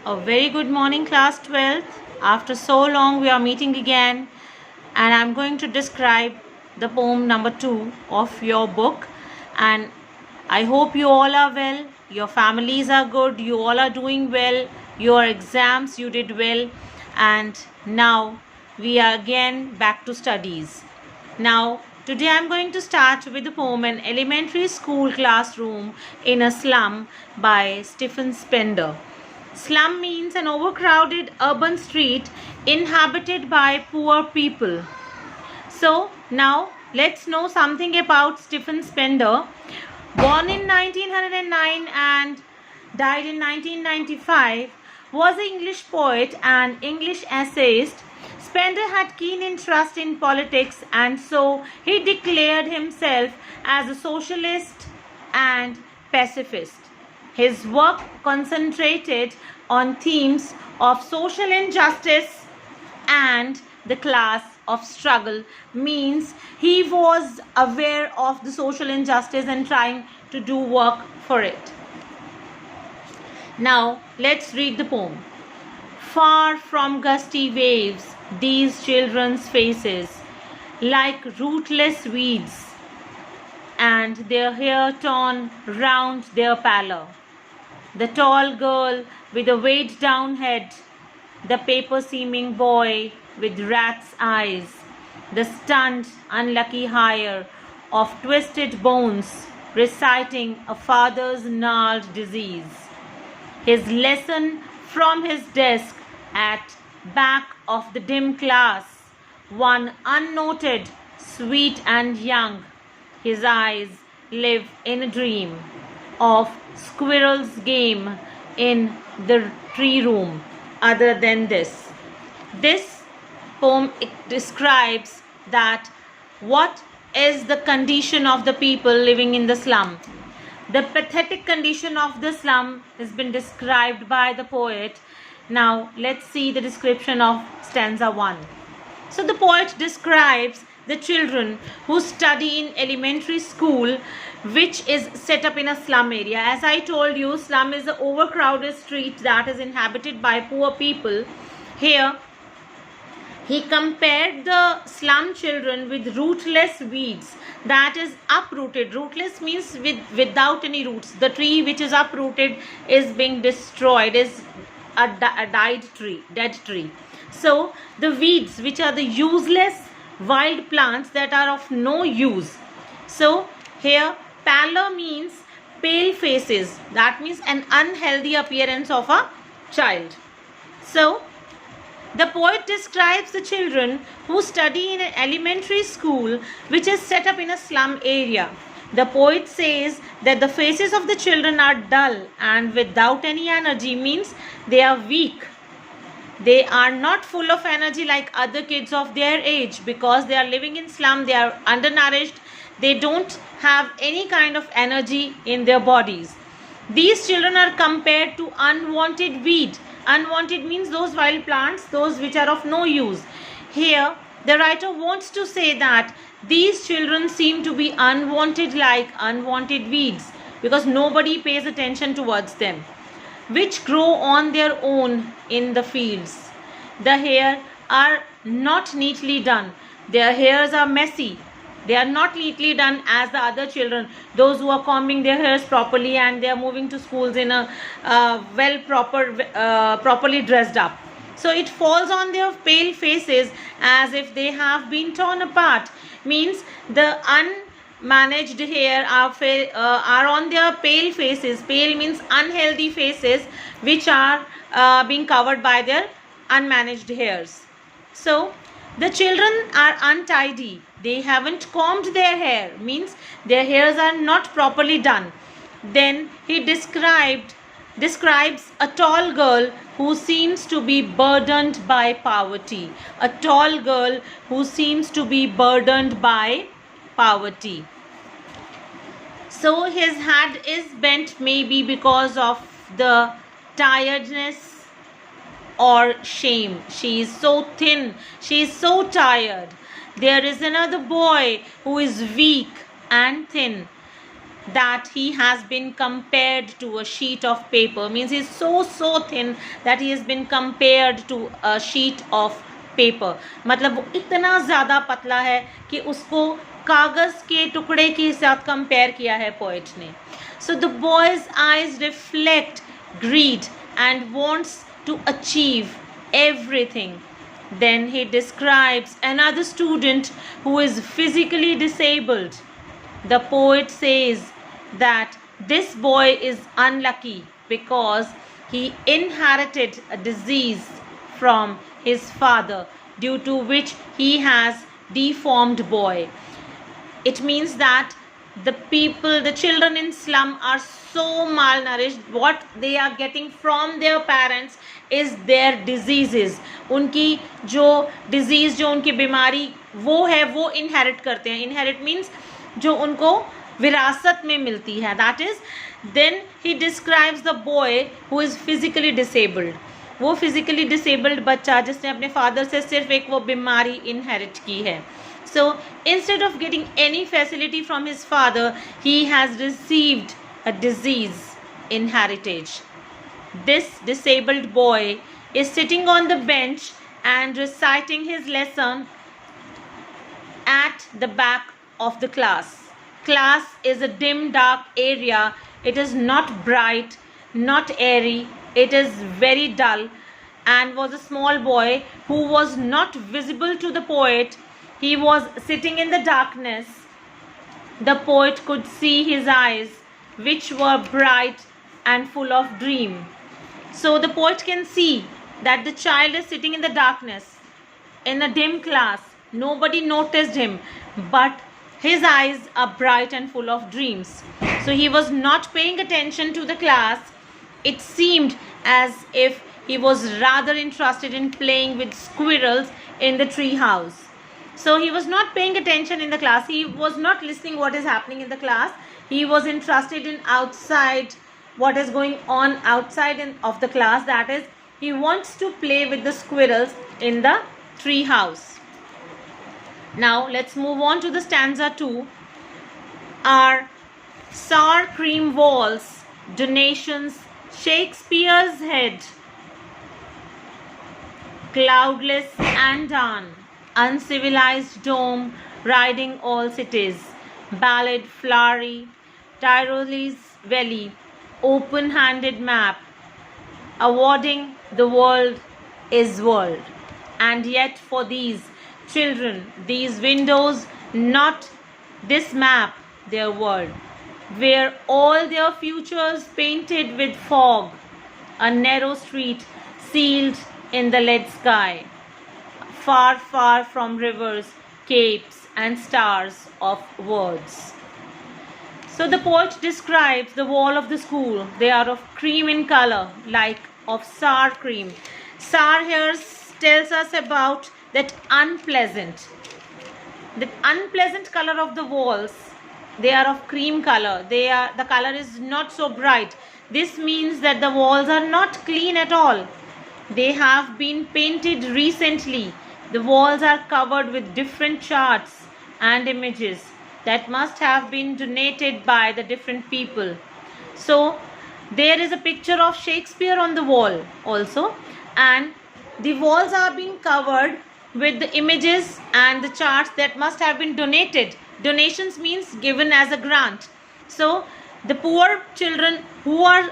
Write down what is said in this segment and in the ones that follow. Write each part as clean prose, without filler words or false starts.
A very good morning, class 12th. After so long, we are meeting again, and I'm going to describe the poem number 2 of your book. And I hope you all are well, your families are good, you all are doing well, your exams you did well, and now we are again back to studies. Now, today I'm going to start with the poem An Elementary School Classroom in a Slum by Stephen Spender. Slum means an overcrowded urban street inhabited by poor people. So, now let's know something about Stephen Spender. Born in 1909 and died in 1995, was an English poet and English essayist. Spender had keen interest in politics, and so he declared himself as a socialist and pacifist. His work concentrated on themes of social injustice and the class of struggle, means he was aware of the social injustice and trying to do work for it. Now let's read the poem. Far from gusty waves, these children's faces, like rootless weeds, and their hair torn round their pallor. The tall girl with a weighed down head, the paper-seeming boy with rat's eyes, the stunned, unlucky hire of twisted bones reciting a father's gnarled disease. His lesson from his desk at back of the dim class, one unnoted, sweet and young. His eyes live in a dream of squirrel's game in the tree room. Other than this poem describes that what is the condition of the people living in the slum. The pathetic condition of the slum has been described by the poet. Now let's see the description of stanza 1. So the poet describes the children who study in elementary school, which is set up in a slum area. As I told you, slum is an overcrowded street that is inhabited by poor people. Here he compared the slum children with rootless weeds, that is uprooted. Rootless means without any roots. The tree which is uprooted is being destroyed, is a dead tree. So the weeds, which are the useless wild plants that are of no use. So here pallor means pale faces, that means an unhealthy appearance of a child. So the poet describes the children who study in an elementary school which is set up in a slum area. The poet says that the faces of the children are dull and without any energy, means they are weak. They are not full of energy like other kids of their age, because they are living in slum, they are undernourished, they don't have any kind of energy in their bodies. These children are compared to unwanted weed. Unwanted means those wild plants, those which are of no use. Here the writer wants to say that these children seem to be unwanted like unwanted weeds, because nobody pays attention towards them, which grow on their own in the fields. The hair are not neatly done. Their hairs are messy. They are not neatly done as the other children, those who are combing their hairs properly and they are moving to schools in a properly dressed up. So it falls on their pale faces as if they have been torn apart, means the unmanaged hair are on their pale faces. Pale means unhealthy faces, which are being covered by their unmanaged hairs. So the children are untidy. They haven't combed their hair, means their hairs are not properly done. Then he describes a tall girl who seems to be burdened by poverty. A tall girl who seems to be burdened by poverty. So his head is bent, maybe because of the tiredness or shame. She is so thin, she is so tired. There is another boy who is weak and thin. that he has been compared to a sheet of paper. Means he's so thin that he has been compared to a sheet of paper. मतलब वो इतना ज़्यादा पतला है कि उसको कागज़ के टुकड़े के साथ कंपेयर किया है पोएट ने. So the boy's eyes reflect greed and wants to achieve everything. Then he describes another student who is physically disabled. The poet says that this boy is unlucky because he inherited a disease from his father, due to which he has deformed boy. It means that the children in slum are so malnourished. What they are getting from their parents is their diseases. उनकी जो disease, जो उनकी बीमारी वो है, वो inherit करते हैं. Inherit means जो उनको विरासत में मिलती है. That is, then he describes the boy who is physically disabled. वो physically disabled बच्चा जिसने अपने father से सिर्फ एक वो बीमारी inherit की है. So instead of getting any facility from his father, he has received a disease in heritage. This disabled boy is sitting on the bench and reciting his lesson at the back of the class. Class is a dim, dark area. It is not bright, not airy. It is very dull, and was a small boy who was not visible to the poet. He was sitting in the darkness. The poet could see his eyes, which were bright and full of dream. So the poet can see that the child is sitting in the darkness, in a dim class. Nobody noticed him, but his eyes are bright and full of dreams. So he was not paying attention to the class. It seemed as if he was rather interested in playing with squirrels in the tree house. So he was not paying attention in the class. He was not listening what is happening in the class. He was interested in outside, what is going on outside of the class. That is, he wants to play with the squirrels in the tree house. Now let's move on to the stanza 2. Our sour cream walls, donations, Shakespeare's head, cloudless and done, uncivilized dome riding all cities, ballad flowery, Tyrole's valley, open-handed map, awarding the world is world. And yet for these children, these windows, not this map, their world, where all their futures painted with fog, a narrow street sealed in the lead sky, far, far from rivers, capes, and stars of words. So the poet describes the wall of the school. They are of cream in color, like of sour cream. Sour here tells us about that unpleasant color of the walls. They are of cream color. The color is not so bright. This means that the walls are not clean at all. They have been painted recently. The walls are covered with different charts and images that must have been donated by the different people. So there is a picture of Shakespeare on the wall also, and the walls are being covered with the images and the charts that must have been donated. Donations means given as a grant. So the poor children who are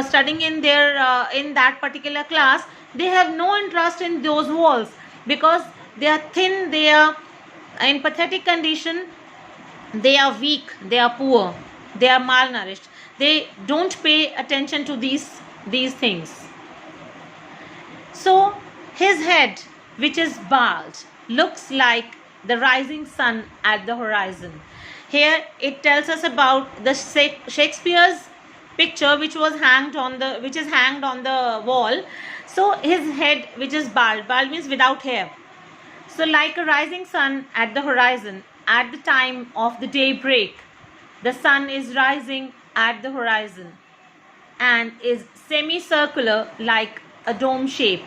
studying in that particular class, they have no interest in those walls because they are thin, they are in pathetic condition, they are weak, they are poor, they are malnourished. They don't pay attention to these things. So his head, which is bald, looks like the rising sun at the horizon. Here it tells us about the Shakespeare's picture which is hanged on the wall. So his head, which is bald means without hair. So like a rising sun at the horizon, at the time of the daybreak, the sun is rising at the horizon and is semicircular like a dome shape.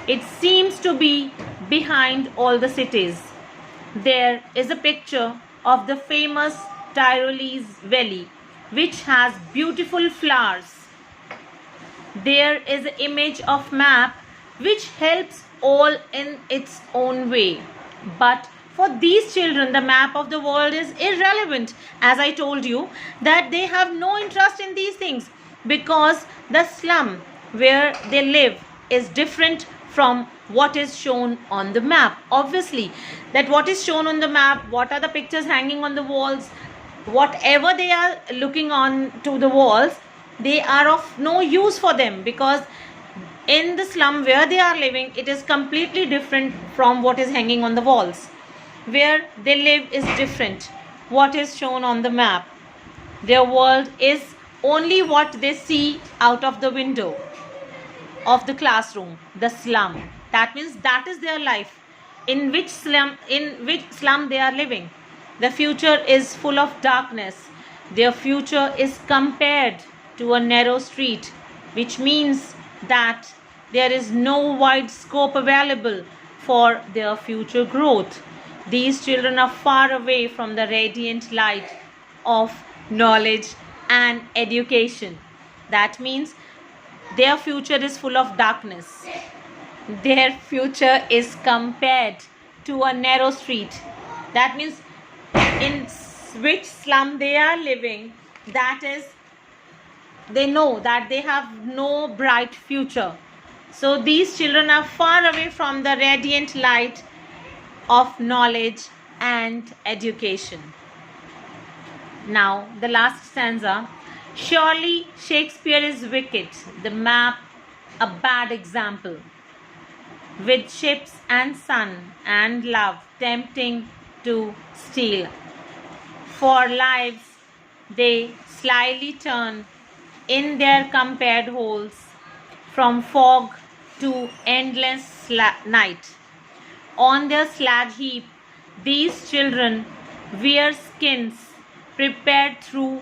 It seems to be behind all the cities. There is a picture of the famous Tyrolese Valley, which has beautiful flowers. There is an image of map which helps all in its own way. But for these children, the map of the world is irrelevant. As I told you, that they have no interest in these things, because the slum where they live is different from what is shown on the map. Obviously, that what is shown on the map, what are the pictures hanging on the walls, whatever they are looking on to the walls, they are of no use for them, because in the slum where they are living, it is completely different from what is hanging on the walls. Where they live is different. What is shown on the map, their world is only what they see out of the window of the classroom, the slum. That means that is their life. In which slum they are living. The future is full of darkness. Their future is compared to a narrow street, which means that there is no wide scope available for their future growth. These children are far away from the radiant light of knowledge and education. That means their future is full of darkness. Their future is compared to a narrow street. That means in which slum they are living, that is, they know that they have no bright future. So these children are far away from the radiant light of knowledge and education. Now the last stanza. Surely Shakespeare is wicked, the map a bad example, with ships and sun and love tempting to steal. For lives they slyly turn in their compared holes, from fog to endless night. On their slag heap these children wear skins prepared through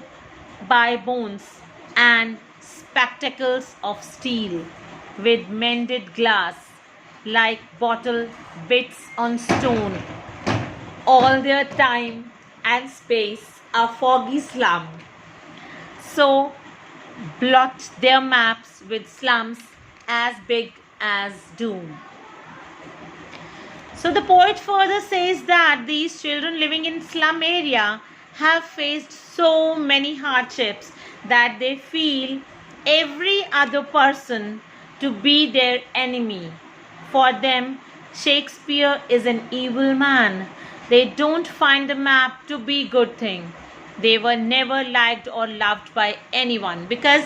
by bones, and spectacles of steel with mended glass, like bottle bits on stone. All their time and space a foggy slum, so blot their maps with slums as big as doom. So the poet further says that these children living in slum area have faced so many hardships that they feel every other person to be their enemy. For them, Shakespeare is an evil man. They don't find the map to be good thing. They were never liked or loved by anyone, because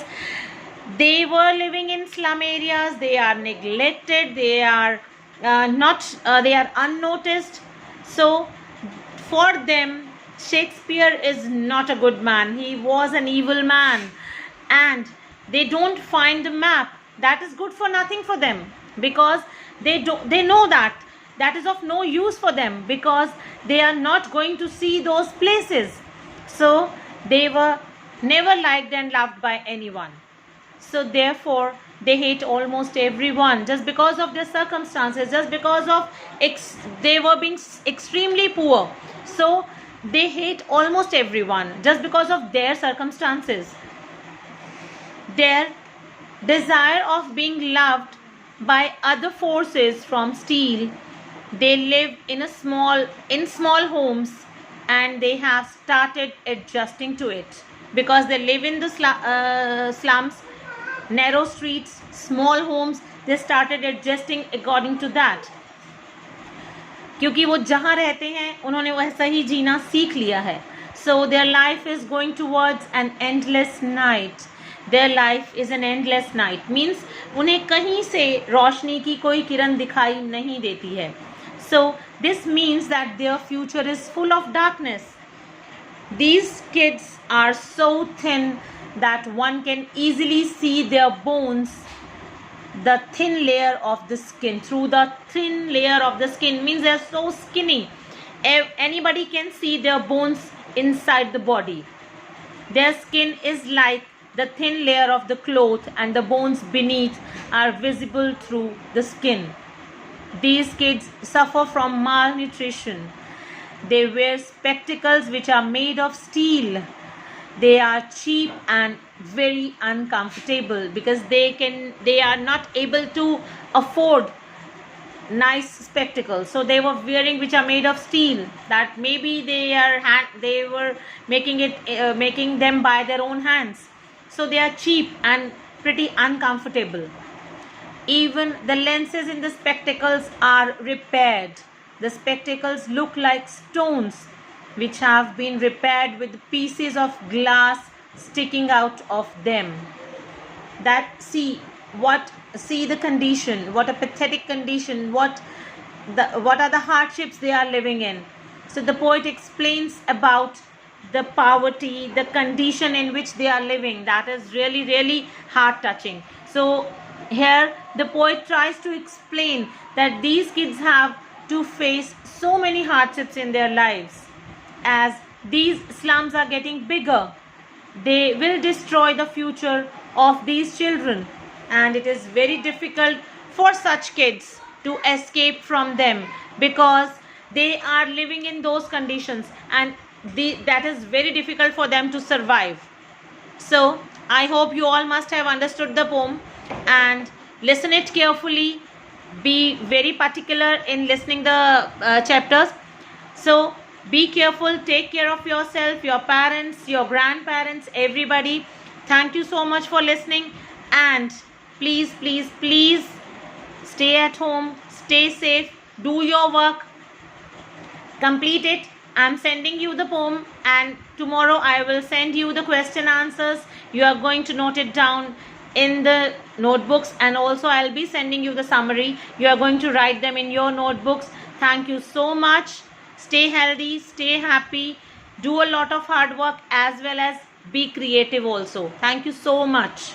they were living in slum areas. They are neglected. They are they are unnoticed. So for them, Shakespeare is not a good man. He was an evil man, and they don't find the map that is good for nothing for them, because they know that is of no use for them, because they are not going to see those places. So they were never liked and loved by anyone. So therefore they hate almost everyone, just because of their circumstances, just because of they were being extremely poor. So they hate almost everyone just because of their circumstances. Their desire of being loved by other forces from steel. They live in small homes, and they have started adjusting to it, because they live in the slums, narrow streets, small homes. They started adjusting according to that, क्योंकि वो जहाँ रहते हैं उन्होंने वैसा ही जीना सीख लिया है. So their life is going towards an endless night. Their life is an endless night. Means उन्हें कहीं से रोशनी की कोई किरण दिखाई नहीं देती है. So this means that their future is full of darkness. These kids are so thin that one can easily see their bones, the thin layer of the skin. Through the thin layer of the skin, means they are so skinny. Anybody can see their bones inside the body. Their skin is like the thin layer of the cloth, and the bones beneath are visible through the skin. These kids suffer from malnutrition. They wear spectacles which are made of steel. They are cheap and very uncomfortable because they are not able to afford nice spectacles, so they were wearing which are made of steel, that maybe they were making them by their own hands, so they are cheap and pretty uncomfortable. Even the lenses in the spectacles are repaired. The spectacles look like stones which have been repaired with pieces of glass sticking out of them. That see the condition, what a pathetic condition, what are the hardships they are living in. So the poet explains about the poverty, the condition in which they are living. That is really, really heart touching. So here the poet tries to explain that these kids have to face so many hardships in their lives. As these slums are getting bigger, they will destroy the future of these children, and it is very difficult for such kids to escape from them because they are living in those conditions, and that is very difficult for them to survive. So I hope you all must have understood the poem and listen it carefully. Be very particular in listening the chapters. So be careful, take care of yourself, your parents, your grandparents, everybody. Thank you so much for listening, and please, please, please stay at home, stay safe, do your work, complete it. I'm sending you the poem, and tomorrow I will send you the question answers. You are going to note it down in the notebooks, and also I'll be sending you the summary. You are going to write them in your notebooks. Thank you so much. Stay healthy, stay happy, do a lot of hard work, as well as be creative also. Thank you so much.